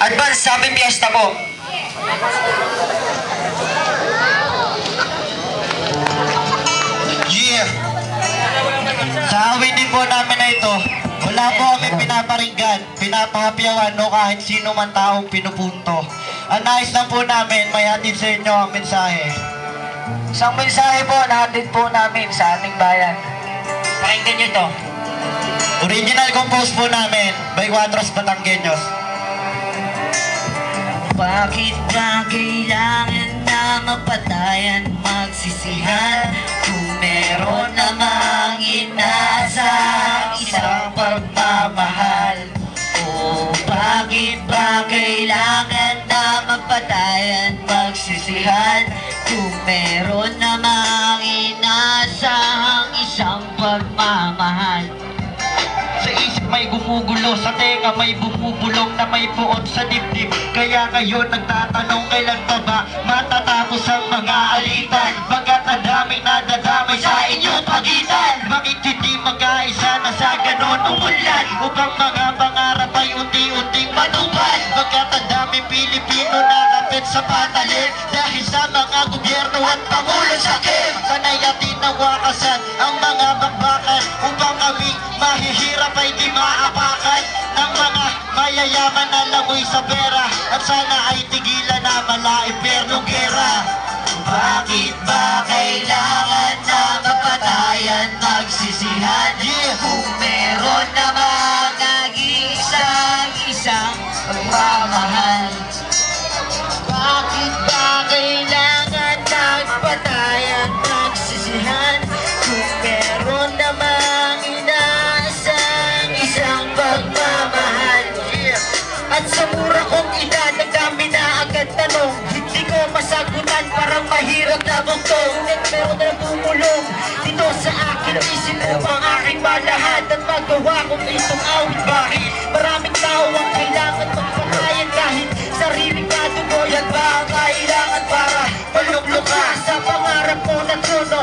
Advance Happy Fiesta po. Yeah! Sa awit din po namin na ito, wala po kami pinaparinggan, pinapahapyawan o kahit sino man taong pinupunto. Ang nais lang po namin, may hatid sa inyo ang mensahe. Isang mensahe po na hatid po namin sa ating bayan. Pakinggan nyo to. Original compose po namin by Cuatros Batanggenyos. Bakit ba kailangan na mapatayan, magsisihan kung meron namang inaasa isang pagmamahal? O bakit ba kailangan na mapatayan, magsisihan kung meron namang inaasahang isang pagmamahal? Sa isip may gumugulo, sa tenga may bumubulong na may puot sa dibdib. Kaya ngayon nagtatanong kailan pa ba matatapos ang mga alitan? Bagat ang daming nadadamay sa inyong pagitan. Bakit hindi magkaisa na sa ganon umulan upang mga pangarap ay unti-unting matupad? Bagat ang daming Pilipino nakapit sa patalim dahil sa mga gobyerno at pangulo sakit. Panay at tinawakasan ang mga bakbakan upang kami mahihirap ay di maapakan ng mga mayayaman na langoy sa pera at sana ay tigilan na mala-impernong gera. Bakit ba kailangan na mapatayan, magsisihan kung meron namang nag-iisang pagmamahal? Bakit ba kailangan nagpatayan, magsisihan kung meron namang inaasang isang pagmamahal? At sa mura kong edad, ang dami na agad tanong, hindi ko masagutan, parang mahirap na bugtong. Ngunit meron na bumulong dito sa akin, isip upang aking malahad at magawa kong itong awit. Bakit maraming tao ang kailangan magpatayan kahit sariling kadugo? Yan ba ang kailangan para maluklok ka sa pangarap mo na trono?